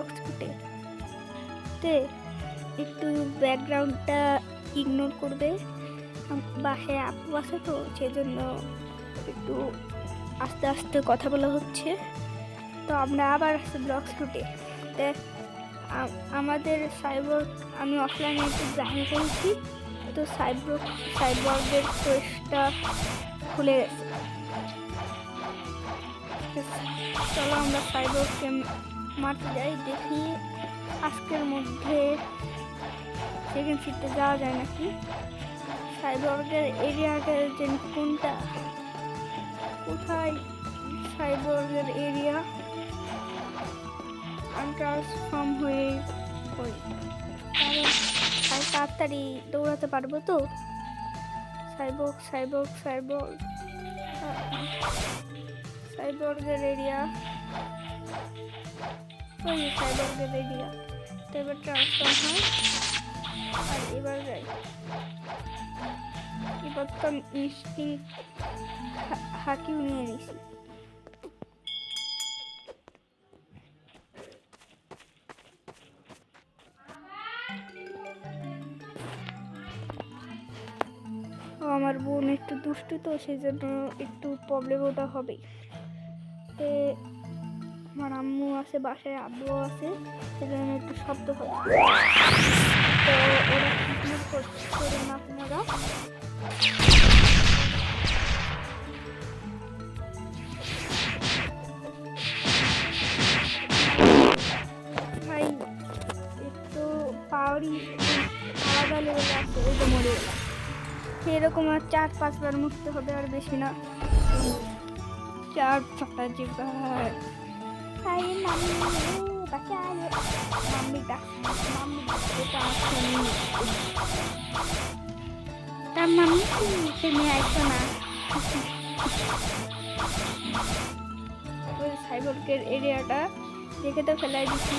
Blogs ফুটে তে একটু ব্যাকগ্রাউন্ডটা ইগনোর করবে। বাসায় আপু আছে তো সেজন্য একটু আস্তে আস্তে কথা বলা হচ্ছে। তো আমরা আবার আসছি ব্লগস ফুটে। আমাদের সাইবর আমি অফলাইনে একটু জাহির করেছি, তো সাইবর্গের কোয়েসটা খুলে গেছে। চলো আমরা সাইবর্গকে মারতে যাই, দেখি আজকের মধ্যে সেকেন্ড সিটে যাওয়া যায় নাকি। সাইবর্গের এরিয়াটা যে কোনটা, কোথায় সাইবর্গের এরিয়া? ট্রান্সফর্ম হয়ে তাড়াতাড়ি দৌড়াতে পারবো তো। সাইবর্গের এরিয়া, ওই সাইবর্গের এরিয়া। তো এবার ট্রান্সফর্ম হয় আর এবার যাই। এবার তো ইনস্টিংক্ট হাকিও নিয়ে নিছি। আমার বোন একটু দুষ্টু তো সেই জন্য একটু প্রবলেম ওটা হবে। আমার আম্মু আছে বাসায়, আব্বুও আছে, সেজন্য একটু শব্দ হবে। তো ওরা ইগনোর করে না আপনারা। ভাই একটু পাওয়ারই আলাদা লেভেলে আছে, ওই যে মরে গেলাম। এরকম আর 4-5 বার মুছতে হবে, আর বেশি না। 4-5 বার। মাম্মি তুমি আইছো না। সাইবর্গের এরিয়াটা দেখে তো ফেলাই দিচ্ছি।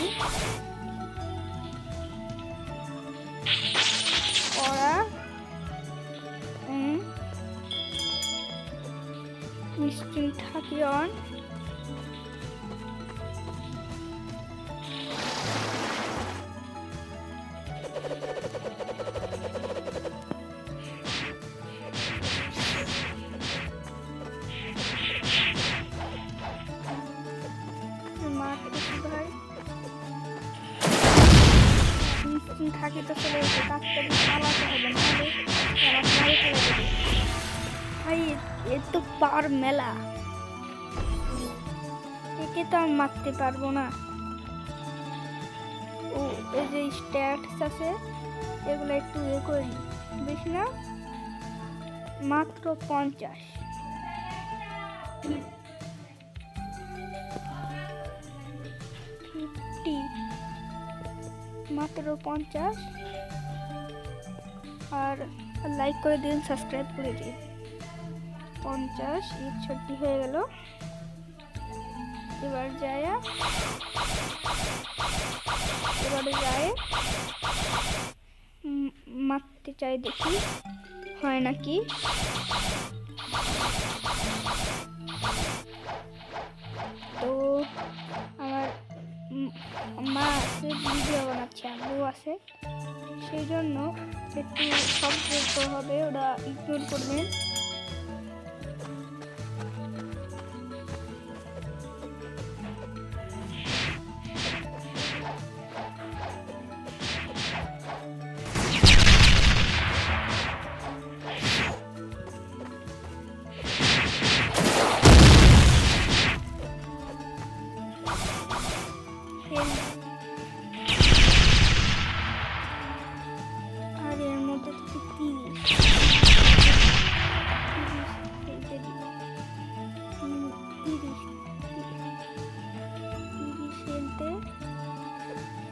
ওরা নিশ্চিন্ত থাকি অন। থাকি তো চলে এসে তাড়াতাড়ি চালাতে হবে, নাহলে ভাই এর তো পাওয়ার মেলা, একে তো আমি মারতে পারবো না। ও এই যে স্ট্যাটস আছে এগুলো একটু করে নিই, বেশি না, মাত্র 50। মাত্র 50। আর লাইক করে দিন, সাবস্ক্রাইব করে দিন। 50 61 হয়ে গেল। এবারে যায় মারতে চাই, দেখি হয় নাকি। তো আমার মা আছে, ভিডিও বানাচ্ছে, আব্বু আছে, সেই জন্য একটু শব্দ হবে, ওরা ইগনোর করবেন। আর এর মধ্যে থেকে 30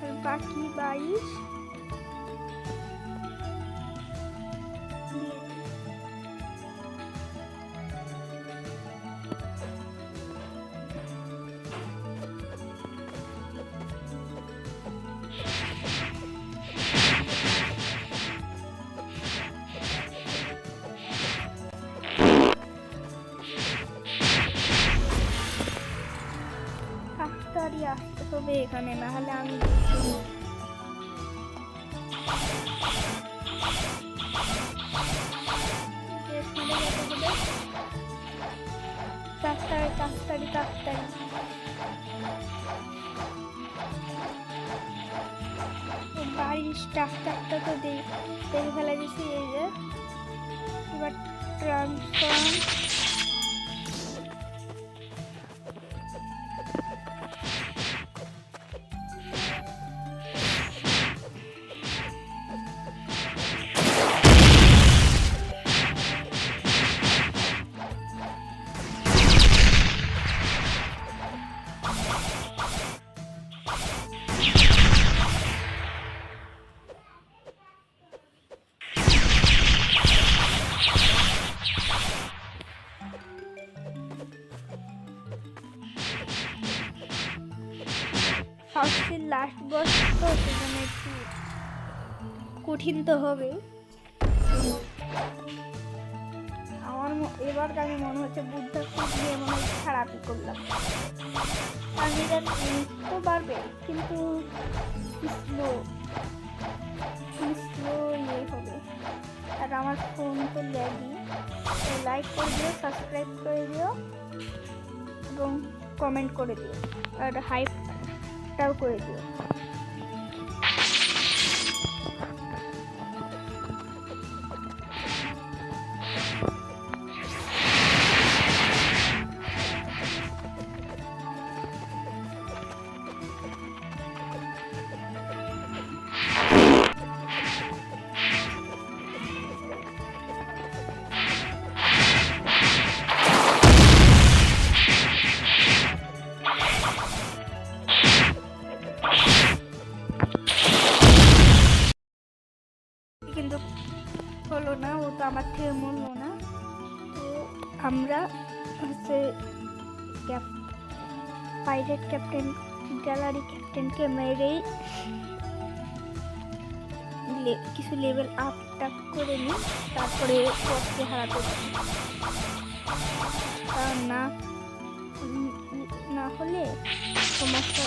আর বাকি 22। তাড়াতাড়ি আসতে হবে। হবে এখানে, না হলে আমি তাড়াতাড়ি বাড়ির স্ট্রাকচারটা তো দেখে ফেলা গেছি। এই যে এবার ট্রান্সফর্ম ফার্স্টের লাস্ট বস তো সেখানে একটু কঠিন তো হবে। আমার এবার আমি মনে হচ্ছে বুদ্ধা দিয়ে মনে হয় খারাপই করলাম। আমি তো পারবে কিন্তু স্লো ইয়ে হবে। আর আমার ফোন তো ল্যাগই। লাইক করে দিও, সাবস্ক্রাইব করে দিও এবং কমেন্ট করে দিও আর হাইপটাও করে দিও। কিন্তু হলো না, ও তো আমার থেকে মরলো না। তো আমরা হচ্ছে পাইরেট ক্যাপ্টেন গ্যালারি ক্যাপ্টেনকে মেরেই কিছু লেভেল আপ টাপ করে নিই, তারপরে বসকে হারাতে পারি। কারণ না হলে সমস্যা।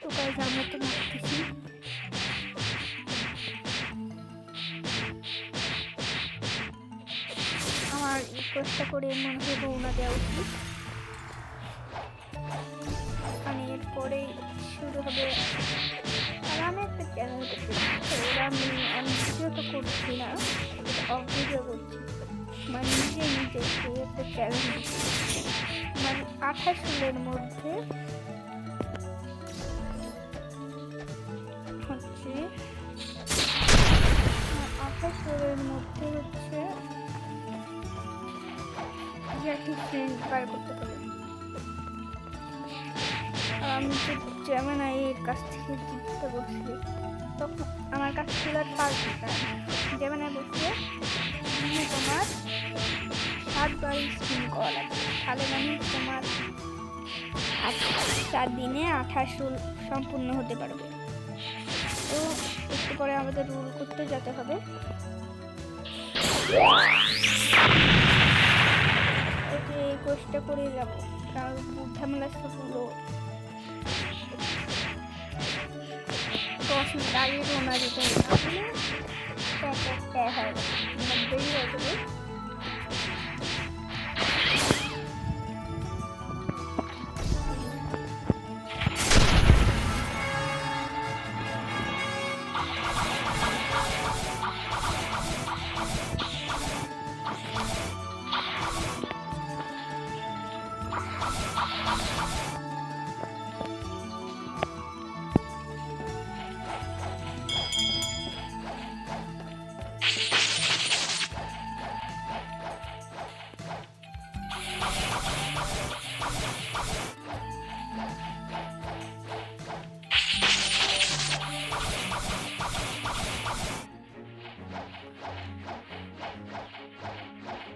তো গাইস আমরা তো মারতেছি। আমার রিকোয়েস্টটা করে মনে হয় রওনা দেওয়া উচিত। মানে এরপরে শুরু হবে। আর আমি একটা চ্যানেল করছি, আমি ভিডিও তো করছি না, অফ ভিডিও করছি। মানে নিজে একটা চ্যালেঞ্জ, মানে 28 সালের মধ্যে হচ্ছে 28 সালের মধ্যে হচ্ছে ফ্রেন্ড বার করতে হবে। আর আমি তো জেমিনাইয়ের কাছ থেকে জিততে বসছি, তখন আমার কাছ ছিল 5 টাকা। জেমিনাই বলছে তোমার 7 বার স্পিন করা লাগবে, তাহলে মানে তোমার 4 দিনে 28 সম্পূর্ণ হতে পারবে। তো একটু পরে আমাদের রুল করতে যেতে হবে। এই কোর্সটা করে যাব। কারণ ঝামেলা পুরো 10 মিনিট আগে রওনা দিতে হবে, হয় দেরি হয়ে যাবে।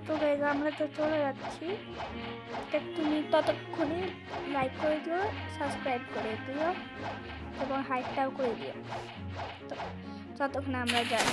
তো গাইস আমরা তো চলে যাচ্ছি, তুমি ততক্ষণে লাইক করে দিও, সাবস্ক্রাইব করে দিও এবং হাইটটাও করে দিও। তো ততক্ষণে আমরা যাই।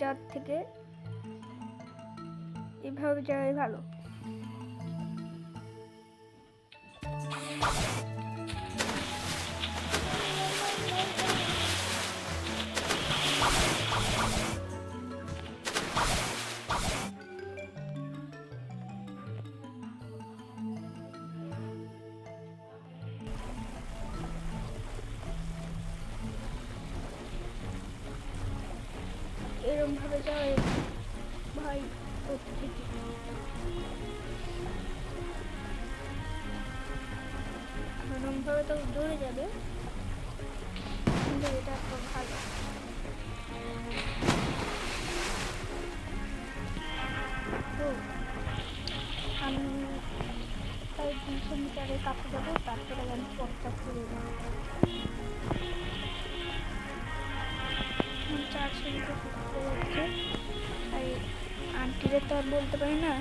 যাওয়ার থেকে এভাবে যাওয়াই ভালো। এরকম ভাবে যাওয়াই ভাই, এরকম ভাবে তো দৌড়ে যাবে, কিন্তু এটা তো ভালো। তো আমি প্রায় 200 মিটারের কাছে যাবো, তারপরে আমি পথটা ঘুরে যাবো। 400 মিটার ঘুরতে যাচ্ছে, তাই আন্টিরে তো আর বলতে পারি না,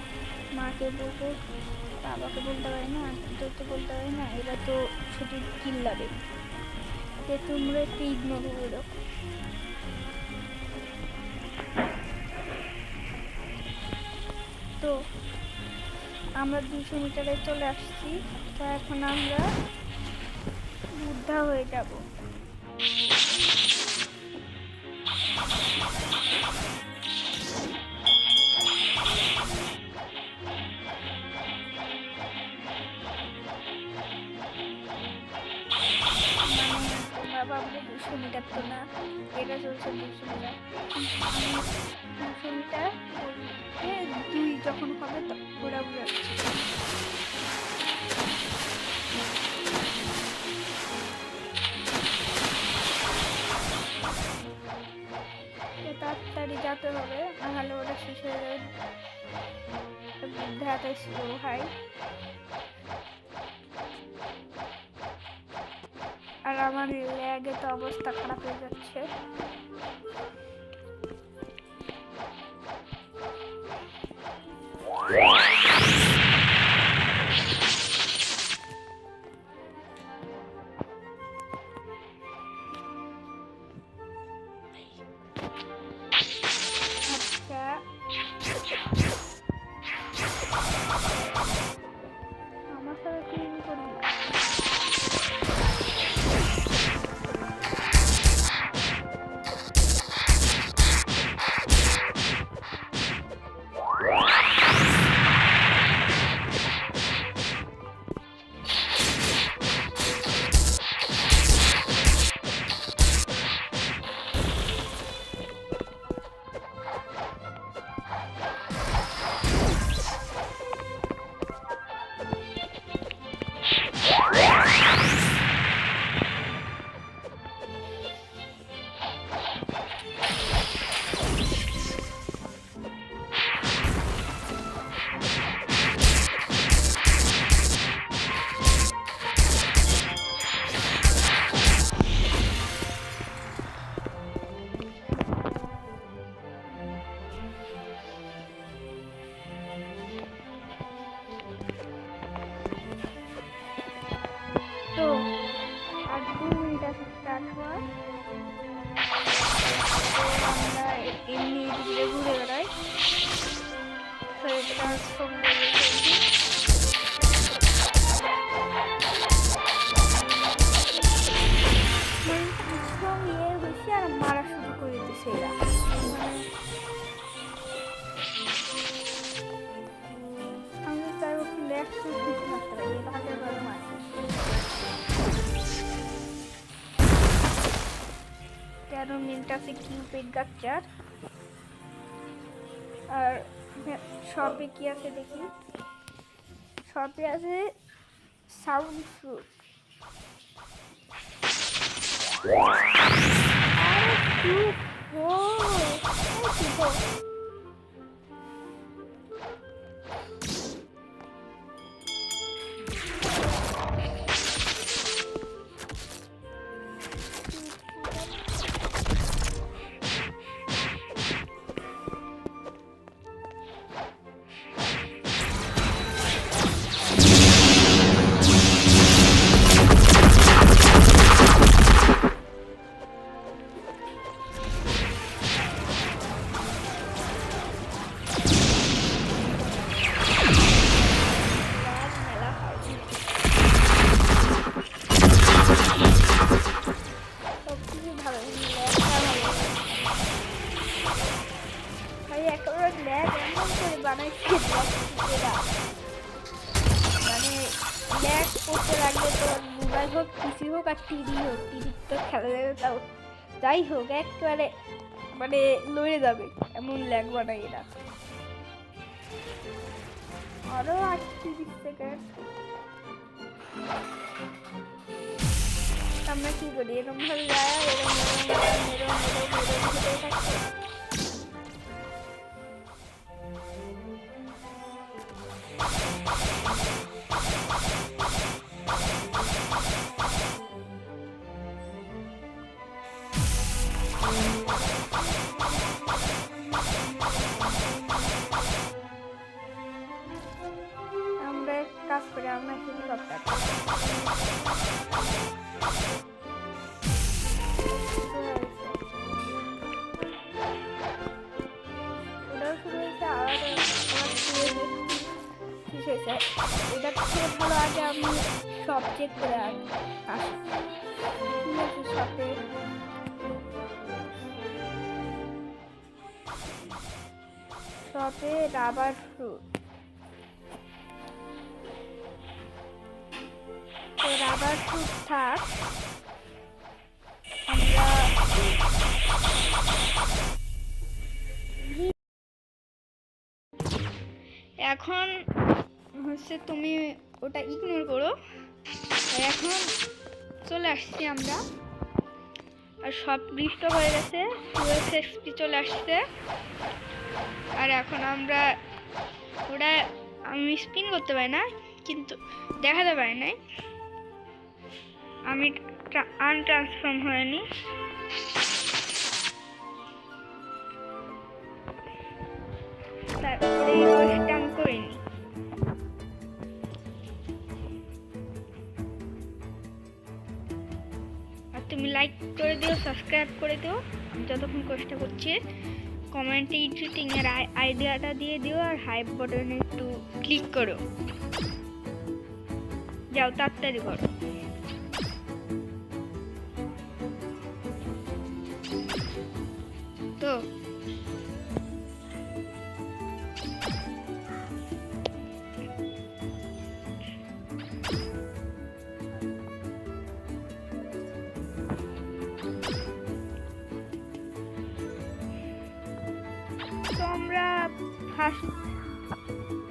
মাকে বলবো, বাবাকে বলতে পারি না, আন্টিদের তো বলতে পারি না, এরা তো শুধু চিল্লাবে যে তোমরা একটু ইগনোর করে দাও। তো আমরা 200 মিটারে চলে আসছি, তো এখন আমরা বুদ্ধা হয়ে যাব। ভাবলে 200 মিটার তো না, এটা চলছে 200 মিটার। 200 মিটার 2 যখন হবে তো ঘোরা ঘুরাচ্ছি। তাড়াতাড়ি যেতে হবে, নাহলে ওটা শেষ হয়ে যাবে। বৃদ্ধাটা স্লো ভাই, আর আমার ল্যাগে তো অবস্থা খারাপ হয়ে যাচ্ছে। আচ্ছা আমার সাথে কি করবি? তো আর 2 মিনিট আছে স্টার্ট হওয়ার। আমরা এমনি ঘুরে ঘুরে বেড়াই, ট্রান্সফর্ম করে ফেলছি। হয়েছে আর মারা শুরু করে দিচ্ছে এরা। আমি চাইবো কি ল্যাক কিছু থাকতে পারি, এটা হাতে ভালো মাছ। 13 মিনিট আছে কিউপিড গাচ্চার। আর শপে কি আছে দেখি, শপে আছে সাউন্ড ফ্রুট। মানে ল্যাগ করতে লাগলে তো মোবাইল হোক পিসি হোক আর টিভি হোক, টিভি তো খেলা যাবে, তাও যাই হোক একেবারে মানে লড়ে যাবে এমন ল্যাগ বানাই এরা। আরো 38 সেকেন্ড। আমরা কি করি, এরকম ভাবে যায় এরকম থাকছে। আমরা কাজ করি, আমরা হেলিকপ্টার এটা থেকে ভালো আগে আমি সব চেক করে আসি। ঠিক আছে, শপে রাবার ফ্রুট, তো রাবার ফ্রুট থাক। আমরা এখন হচ্ছে তুমি ওটা ইগনোর করো। এখন চলে আসছি আমরা, আর সব ডিস্টার্ব হয়ে গেছে, 2xp চলে আসছে। আর এখন আমরা ওটা আমি স্পিন করতে পারি না, কিন্তু দেখাতে পারি নাই, আমি আনট্রান্সফর্ম হয়নি। তারপরে এই বয়সটা আমি করিনি। আর তুমি লাইক লাইক করে দিও, সাবস্ক্রাইব করে দিও আমি যতক্ষণ কষ্ট করছি। কমেন্টে এডিটিংয়ের আইডিয়াটা দিয়ে দিও, আর হাইপ বাটনে একটু ক্লিক করো। যাও তাড়াতাড়ি করো। তো আমরা ফার্স্ট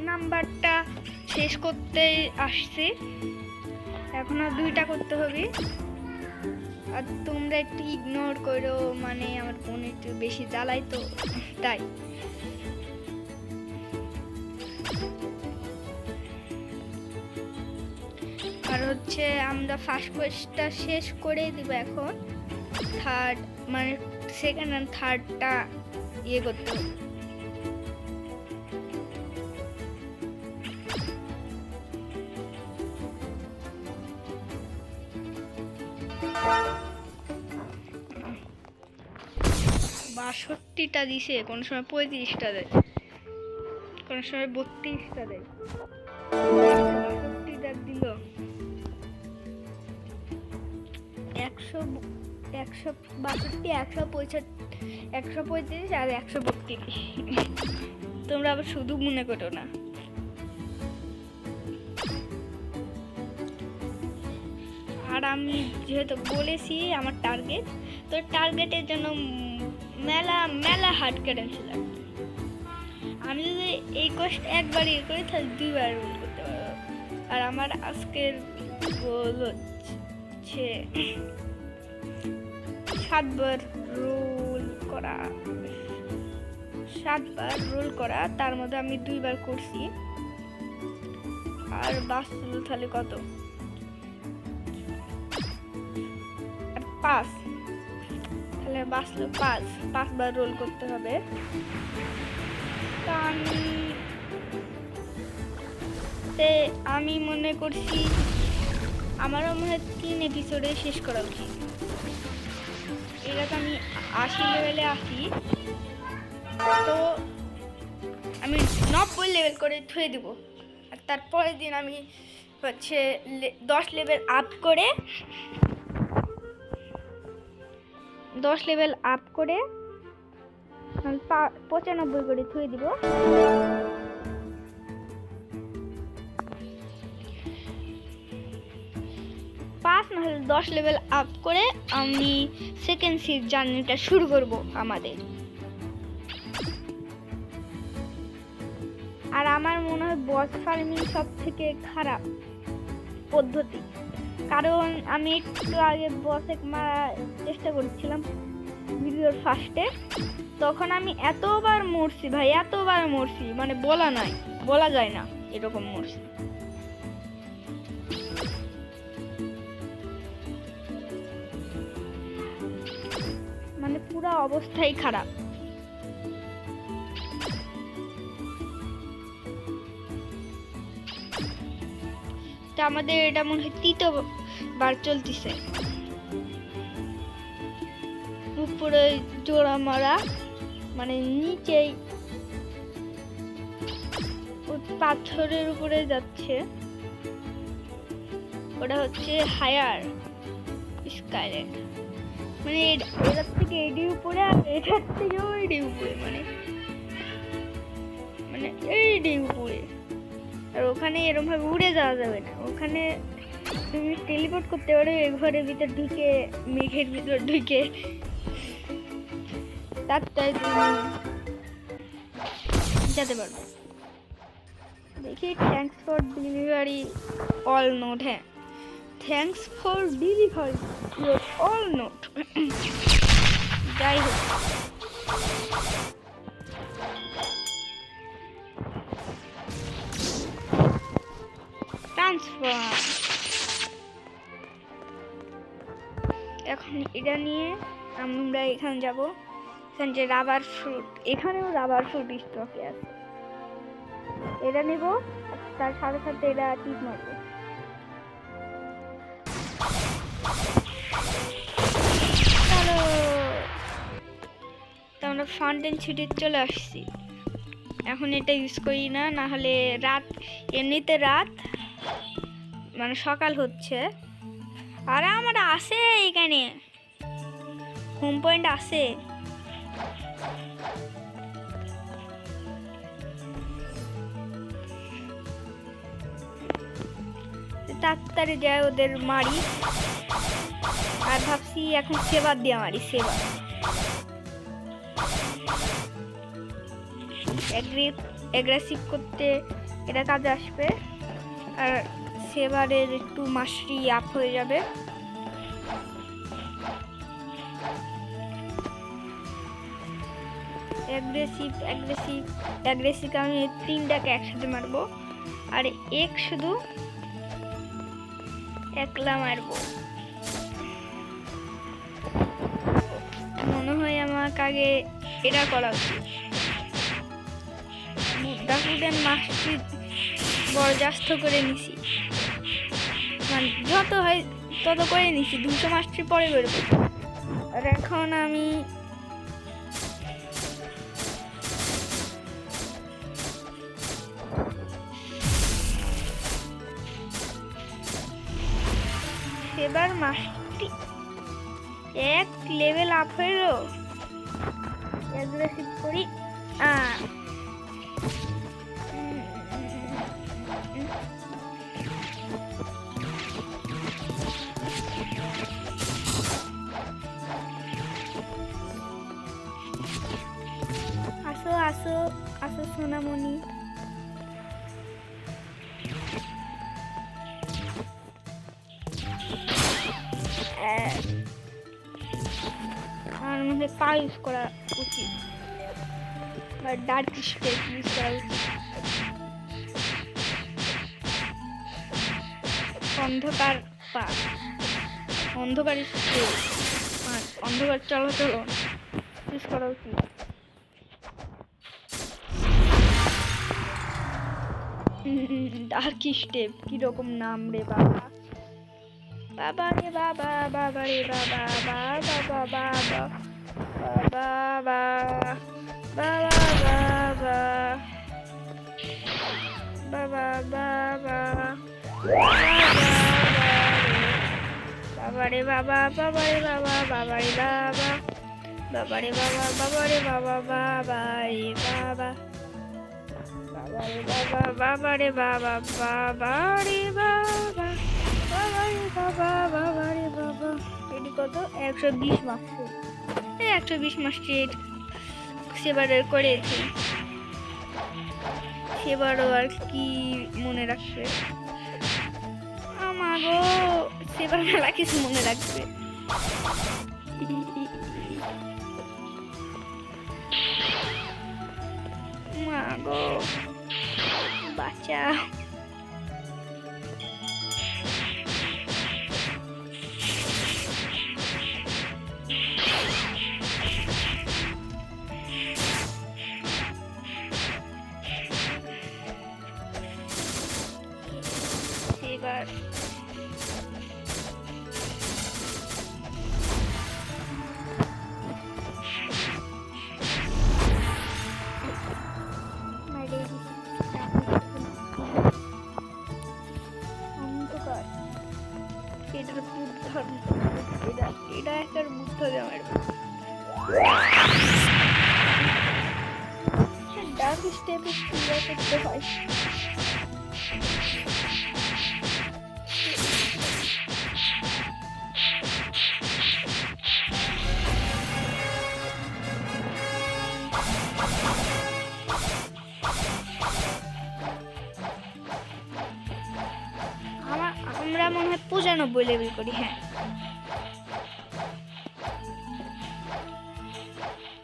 নাম্বারটা শেষ করতে আসছি, এখন আর 2টা করতে হবে। আর তোমরা একটু ইগনোর করো, মানে আমার ফোন একটু বেশি জ্বালাই তো তাই। আর হচ্ছে আমরা ফার্স্ট কোয়েস্টটা শেষ করে দিব এখন, থার্ড মানে সেকেন্ড আর থার্ডটা ইয়ে করতে হবে। বাষট্টিটা দিছে, কোনো সময় 35টা দেয়, কোনো সময় 32টা দেয়। 62টা দিল 162, 165, 135 আর 132। তোমরা আবার শুধু মনে করো না। আর আমি যেহেতু বলেছি আমার টার্গেট, তো টার্গেটের জন্য মেলা মেলা হার্ড কারেন্সি লাগবে। আমি যদি এই কোয়েস্ট একবার ইয়ে করি তাহলে 2বার রোল করতে পারবো। আর আমার আজকের গোল হচ্ছে 7বার রোল করা, 7বার রোল করা, তার মধ্যে আমি 2বার করছি। আর বাঁচল তাহলে কত, 5, তাহলে বাঁচলো 5বার রোল করতে হবে। তা আমি মনে করছি আমারও মনে হয় 3 এপিসোডে শেষ করা উচিত। এটা তো আমি 80 লেভেলে আসি, তো আমি 90 লেভেল করে থুয়ে দিব। আর তারপরের দিন আমি হচ্ছে 10 লেভেল আপ করে 95 করে থুয়ে দিব। নাহলে 10 লেভেল আপ করে আমি সেকেন্ড সিজ জার্নিটা শুরু করব আমাদের। আর আমার মনে হয় বস ফার্মিং সব থেকে খারাপ পদ্ধতি, কারণ আমি একটু আগে বসে মারার চেষ্টা করছিলাম ভিডিওর ফার্স্টে, তখন আমি এতবার মরছি ভাই, এতবার মরছি, মানে বলা যায় না এরকম মরছি। মানে পুরো অবস্থাই খারাপ। তা আমাদের এটা মনে হয় 3বার চলতেছে। উপরে জোড়া মারা, মানে নিচেই পাথরের উপরে যাচ্ছে, ওটা হচ্ছে হায়ার স্কাইল্যান্ড। মানে এটার থেকে এডি উপরে, আর এটার থেকে ওইডি উপরে, মানে এইডি উপরে। আর ওখানে এরকম ভাবে উড়ে যাওয়া যাবে না, ওখানে তুমি টেলিপোর্ট করতে পারো ঘরের ভিতর ঢুকে, মেঘের ভিতর ঢুকে, তারটাই তুমি যেতে পারবো। দেখি thanks for delivery all note. হ্যাঁ, thanks for delivery all note. যাই হোক, ট্রান্সফার। এখন এটা নিয়ে আমরা এখানে যাব, এখানে যে রাবার ফ্রুট, এখানেও রাবার ফ্রুট স্টকে আছে, এটা নেব। তার সাথে সাথে এটা টিপ মারবো। ফাউন্টেন সিটি চলে আসছি। এখন এটা ইউজ করি না, না হলে রাত, এমনিতে রাত মানে সকাল হচ্ছে। আর আমার আছে এখানে হোম পয়েন্ট আছে। তাড়াতাড়ি যায় ওদের মারি। আর ভাবছি এখন সেবার দিয়ে মারি, সেবার অ্যাগ্রেসিভ করতে এটা কাজে আসবে। আর সেবারের একটু মাস্টারি আপ হয়ে যাবে। অ্যাগ্রেসিভ আমি 3টাকে একসাথে মারবো। আর এক শুধু একলা মারবো। মনে হয় আমাকে আগে এটা করা উচিত। মাস্টারি বরদাস্ত করে নিছি, মানে যত হয় তত করে নিছি। 200 মাস্টারি পরে করবো। আর এখন আমি এবার মাস্টারি 1 লেভেল আপ হইল। অ্যাগ্রেসিভ করি। আসো আসো আসো সোনামণি। আমার মধ্যে পা ইউজ করা উচিত, বা ডার্ক স্টেপ ইউজ করা উচিত। অন্ধকার পা, অন্ধকার স্টেপ, অন্ধকার চলাচলন ইউজ করা উচিত। ডার্ক স্টেপ কিরকম নাম রে বাবা, বাবা রে বাবা, বাবা রে বাবা, বাবা বাবা বাবা বাবা বাবা বাবা রে বাবা, বাবা রে বাবা, বাবা রে বাবা, বাবা রে বাবা, বাবা রে বাবা, বাবা রে বাবা, বাবা রে বাবা, বাবা রে বাবা, বাবা রে বাবা, বাবা রে বাবা, বাবা রে বাবা। এটি কত? 120 মাস্টার। 120 মাস্টার সেবারের করেছি। সেবারও আর কি মনে রাখবে আমাগো, সেবার মেলা কিছু মনে রাখবে। মাগো বাচ্চা, এবার এটার বুদ্ধ, এটা একটা বুদ্ধ জামার ডার্ক স্টেপে ক্লিয়ার করতে হয়। আমরা মনে হয় 95 লেভেল করি। হ্যাঁ,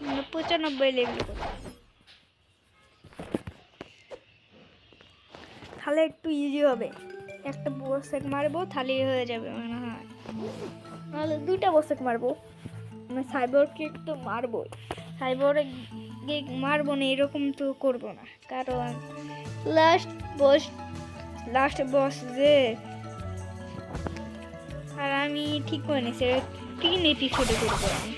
আমরা 95 লেভেল করি। তাহলে একটু ইজি হবে। একটা বসেক মারবো তাহলে হয়ে যাবে মনে হয়, নাহলে 2টা বসেক মারবো। মানে সাইবরকে তো মারবোই, সাইবরকে মারবো না এরকম তো করবো না, কারণ লাস্ট বস যে। আর আমি ঠিক করে নিয়েছি 3 এপিসোডে করবো আমি।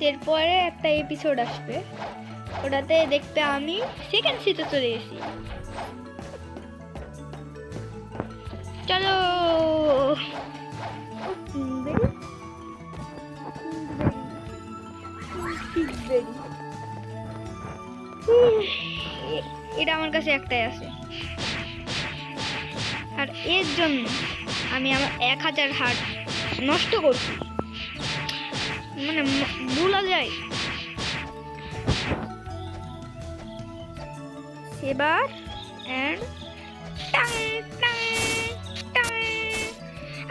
এরপরে একটা এপিসোড আসবে, ওটাতে দেখতে আমি সেকেন্ড সিতে চলে গেছি। চলো। এটা আমার কাছে একটাই আছে, আর এর জন্য আমি আমার 1000 হার্ট নষ্ট করছি, মানে ভুলা যায়। এবার এন্ড টাং টাং টাং।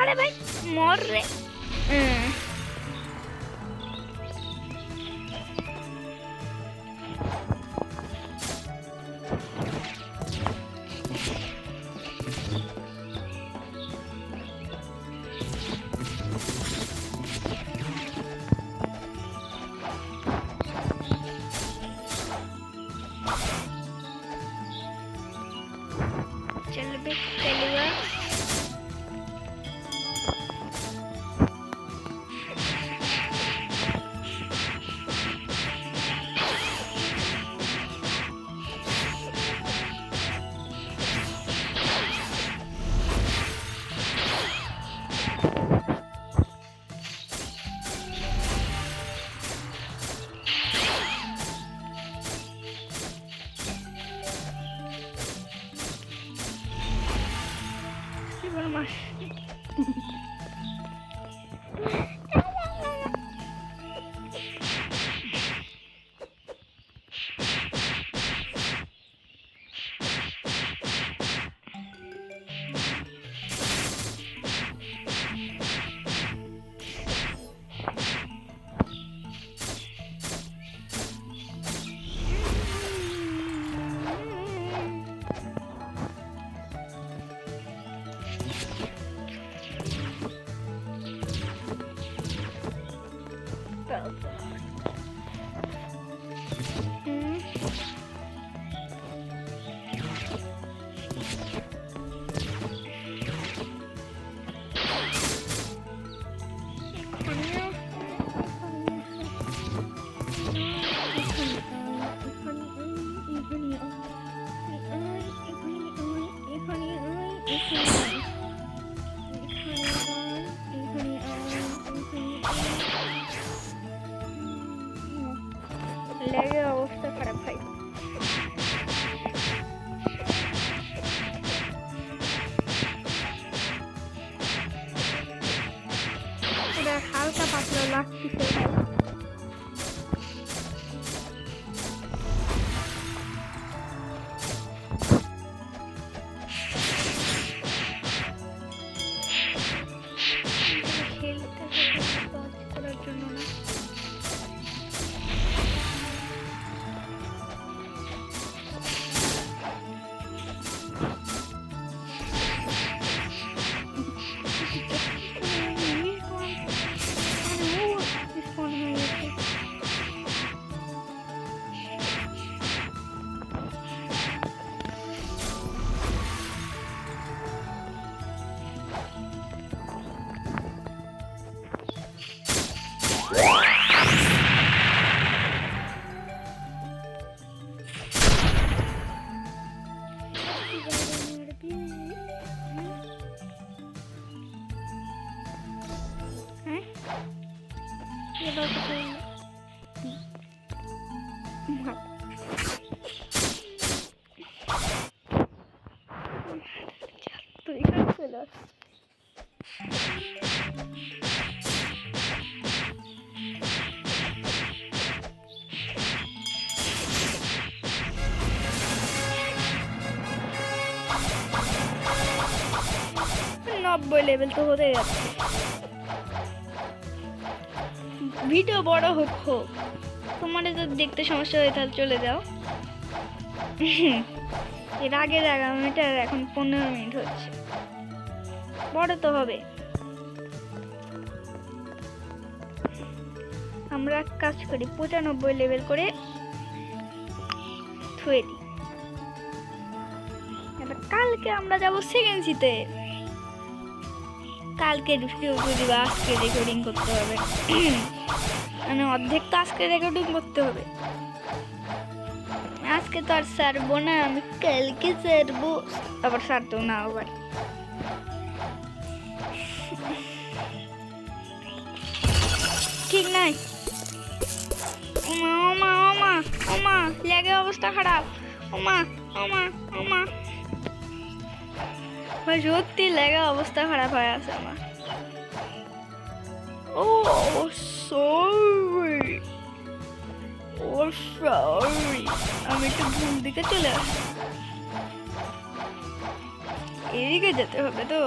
আরে ভাই মর রে। चल बे चलेगा। Mas লেগে অবস্থা খারাপ ভাই। এটা হালকা পাতলা লাগতেছে। তুই এখানে চলে আস। নব্বই লেভেল তো হতে যাচ্ছে। ভিডিও বড় হোক হোক, তোমার যদি দেখতে সমস্যা হয় তাহলে চলে যাও। এর আগের 11 মিনিট আর এখন 15 মিনিট হচ্ছে, বড় তো হবে। আমরা এক কাজ করি, 95 লেভেল করে থুয়ে দিই। এবার কালকে আমরা যাব সেকেন্ড সিতে। কালকে ভিডিও যদি আজকে রেকর্ডিং করতে হবে, মানে অর্ধেক তো আজকে রেকর্ডিং করতে হবে। আজকে তো আর ছাড়বো না, আমি কালকে ছাড়বো। আবার ছাড়তেও না আবার। ঠিক নাই। ওমা ওমা ওমা ওমা, লেগে অবস্থা খারাপ। ওমা ওমা ওমা, ভাই সত্যি লেগে অবস্থা খারাপ হয়ে আছে আমার। ও সরি, ও সরি, আমি একটু ভুল দিকে চলে আসি। এদিকে যেতে হবে তো।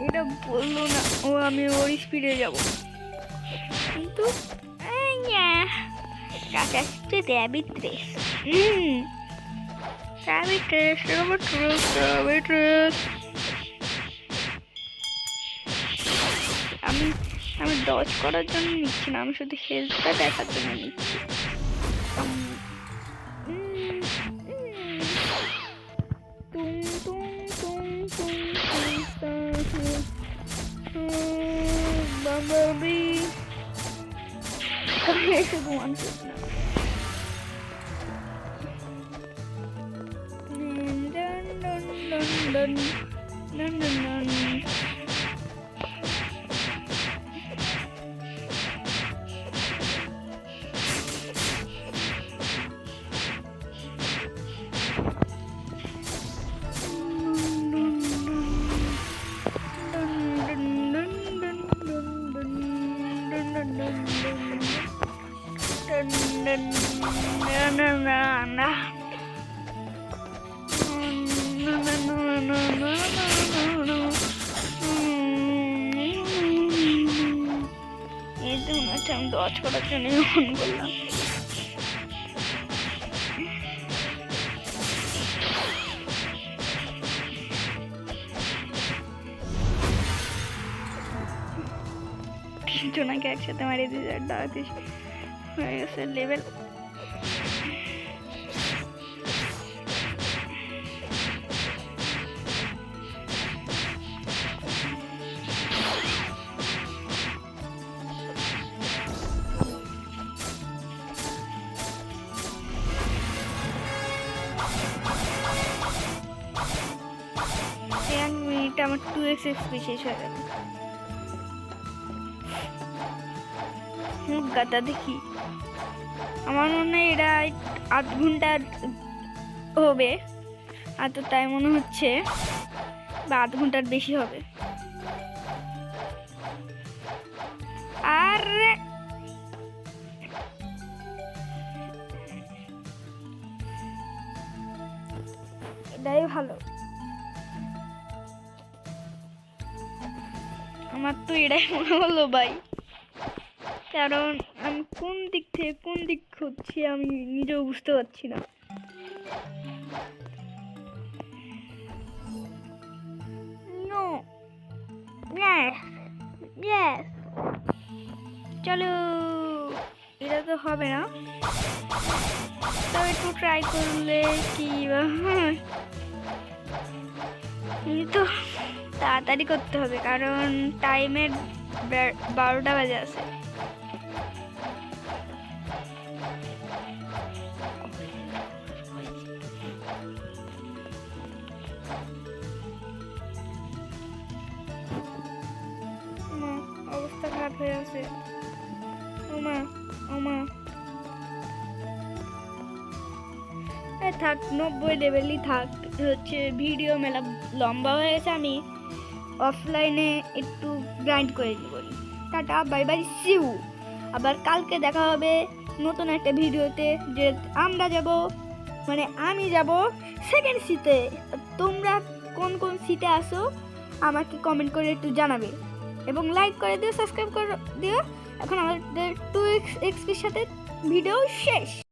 এটা বললো না ও আমি ওর স্পিডে যাবো, কিন্তু rabbit race. Rabbit race, rabbit race, rabbit race. আমি ডজ করার জন্য নিচ্ছি না, আমি শুধু হেলথটা দেখার জন্য নিচ্ছি। Bumblebee. শুধু ওয়ান পিস না। আমি দশ করার জন্য ফোন করলাম। তিনজনকে একসাথে মারিয়ে দিয়ে দাঁড়াতে হয়ে গেছে লেভেল। আমার 2x এক্সপি শেষ হয়ে গেল। মুখ গাতা দেখি, আমার মনে হয় এরা 8 ঘন্টা হবে, আর তো তাই মনে হচ্ছে, বা 8 ঘন্টার বেশি হবে। আর এটাই ভালো, আমার তো এটাই মনে হলো ভাই, কারণ আমি কোন দিক থেকে কোন দিক খুঁজছি আমি নিজেও বুঝতে পারছি না। চলো, এটা তো হবে না, তবে একটু ট্রাই করলে কি তো তাড়াতাড়ি করতে হবে, কারণ টাইমের 12টা বাজে আছে। অবস্থা খারাপ হয়ে আছে। ওমা ওমা, থাক 90 লেভেলই থাক, হচ্ছে ভিডিও মেলা লম্বা হয়ে গেছে, আমি অফলাইনে একটু গ্রাইন্ড করে করি। Tata bye bye, see you. আবার কালকে দেখা হবে নতুন একটা ভিডিওতে, যে আমরা যাব, মানে আমি যাব সেকেন্ড সিটে। তোমরা কোন কোন সিটে আসো আমাকে কমেন্ট করে একটু জানাবে, এবং লাইক করে দিও, সাবস্ক্রাইব করে দিও। এখন আমাদের 2x এক্সপির সাথে ভিডিও শেষ।